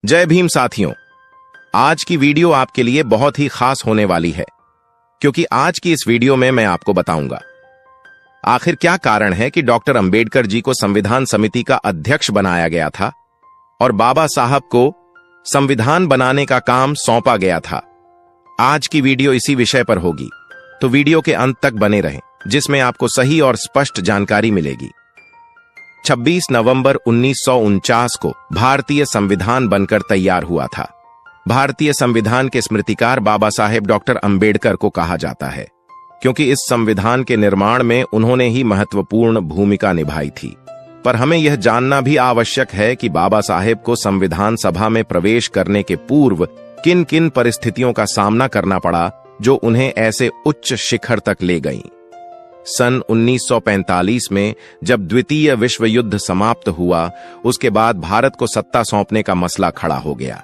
जय भीम साथियों, आज की वीडियो आपके लिए बहुत ही खास होने वाली है क्योंकि आज की इस वीडियो में मैं आपको बताऊंगा आखिर क्या कारण है कि डॉक्टर अंबेडकर जी को संविधान समिति का अध्यक्ष बनाया गया था और बाबा साहब को संविधान बनाने का काम सौंपा गया था। आज की वीडियो इसी विषय पर होगी, तो वीडियो के अंत तक बने रहें जिसमें आपको सही और स्पष्ट जानकारी मिलेगी। 26 नवंबर 1949 को भारतीय संविधान बनकर तैयार हुआ था। भारतीय संविधान के स्मृतिकार बाबा साहेब डॉक्टर अंबेडकर को कहा जाता है क्योंकि इस संविधान के निर्माण में उन्होंने ही महत्वपूर्ण भूमिका निभाई थी। पर हमें यह जानना भी आवश्यक है कि बाबा साहेब को संविधान सभा में प्रवेश करने के पूर्व किन किन परिस्थितियों का सामना करना पड़ा जो उन्हें ऐसे उच्च शिखर तक ले गईं। सन 1945 में जब द्वितीय विश्व युद्ध समाप्त हुआ, उसके बाद भारत को सत्ता सौंपने का मसला खड़ा हो गया।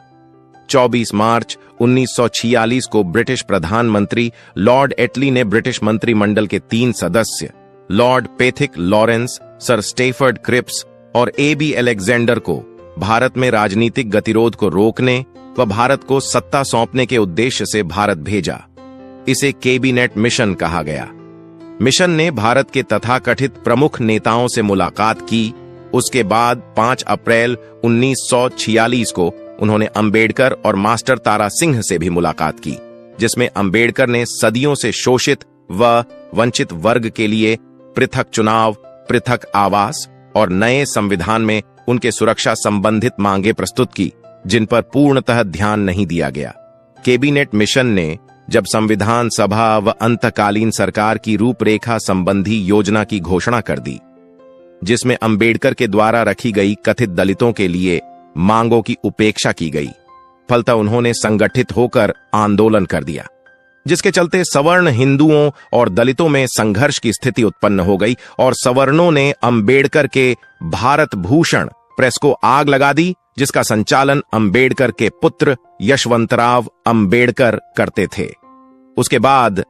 24 मार्च 1946 को ब्रिटिश प्रधानमंत्री लॉर्ड एटली ने ब्रिटिश मंत्रिमंडल के 3 सदस्य Lord Pethick Lawrence, sir Stafford Cripps और ए.बी. अलेक्जेंडर को भारत में राजनीतिक गतिरोध को रोकने व भारत को सत्ता सौंपने के उद्देश्य से भारत भेजा। इसे कैबिनेट मिशन कहा गया। मिशन ने भारत के तथाकथित प्रमुख नेताओं से मुलाकात की। उसके बाद 5 अप्रैल 1946 को उन्होंने अंबेडकर और मास्टर तारा सिंह से भी मुलाकात की, जिसमें अंबेडकर ने सदियों से शोषित व वंचित वर्ग के लिए पृथक चुनाव, पृथक आवास और नए संविधान में उनके सुरक्षा संबंधित मांगे प्रस्तुत की, जिन पर पूर्णतः ध्यान नहीं दिया गया। कैबिनेट मिशन ने जब संविधान सभा व अंतकालीन सरकार की रूपरेखा संबंधी योजना की घोषणा कर दी, जिसमें अंबेडकर के द्वारा रखी गई कथित दलितों के लिए मांगों की उपेक्षा की गई, फलतः उन्होंने संगठित होकर आंदोलन कर दिया, जिसके चलते सवर्ण हिंदुओं और दलितों में संघर्ष की स्थिति उत्पन्न हो गई और सवर्णों ने अंबेडकर के भारत भूषण प्रेस को आग लगा दी, जिसका संचालन अंबेडकर के पुत्र यशवंतराव अंबेडकर करते थे। उसके बाद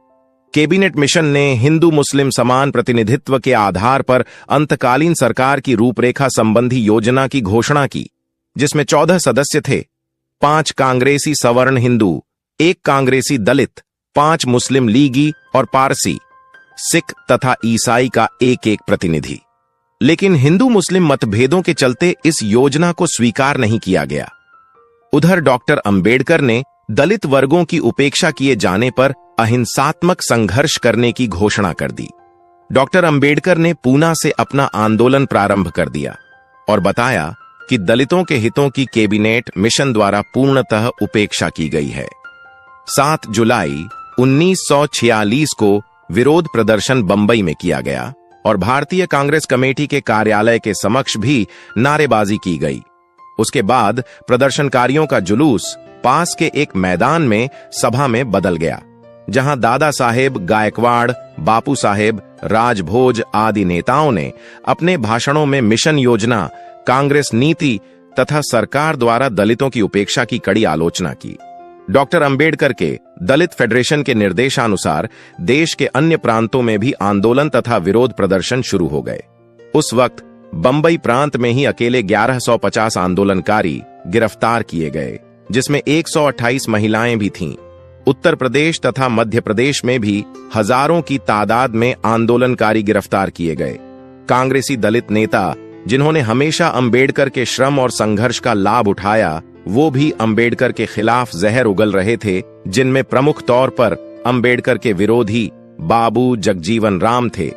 कैबिनेट मिशन ने हिंदू मुस्लिम समान प्रतिनिधित्व के आधार पर अंतकालीन सरकार की रूपरेखा संबंधी योजना की घोषणा की, जिसमें 14 सदस्य थे, 5 कांग्रेसी सवर्ण हिंदू, 1 कांग्रेसी दलित, 5 मुस्लिम लीगी और पारसी, सिख तथा ईसाई का 1-1 प्रतिनिधि। लेकिन हिंदू मुस्लिम मतभेदों के चलते इस योजना को स्वीकार नहीं किया गया। उधर डॉक्टर अंबेडकर ने दलित वर्गों की उपेक्षा किए जाने पर अहिंसात्मक संघर्ष करने की घोषणा कर दी। डॉक्टर अंबेडकर ने पूना से अपना आंदोलन प्रारंभ कर दिया और बताया कि दलितों के हितों की कैबिनेट मिशन द्वारा पूर्णतः उपेक्षा की गई है। 7 जुलाई 1946 को विरोध प्रदर्शन बंबई में किया गया और भारतीय कांग्रेस कमेटी के कार्यालय के समक्ष भी नारेबाजी की गई। उसके बाद प्रदर्शनकारियों का जुलूस पास के एक मैदान में सभा में बदल गया, जहां दादा साहेब गायकवाड़, बापू साहेब, राजभोज आदि नेताओं ने अपने भाषणों में मिशन योजना, कांग्रेस नीति तथा सरकार द्वारा दलितों की उपेक्षा की कड़ी आलोचना की। डॉक्टर अंबेडकर के दलित फेडरेशन के निर्देशानुसार देश के अन्य प्रांतों में भी आंदोलन तथा विरोध प्रदर्शन शुरू हो गए। उस वक्त बंबई प्रांत में ही अकेले 1150 आंदोलनकारी गिरफ्तार किए गए, जिसमें 128 महिलाएं भी थीं। उत्तर प्रदेश तथा मध्य प्रदेश में भी हजारों की तादाद में आंदोलनकारी गिरफ्तार किए गए। कांग्रेसी दलित नेता जिन्होंने हमेशा अंबेडकर के श्रम और संघर्ष का लाभ उठाया, वो भी अंबेडकर के खिलाफ जहर उगल रहे थे, जिनमें प्रमुख तौर पर अंबेडकर के विरोधी बाबू जगजीवन राम थे।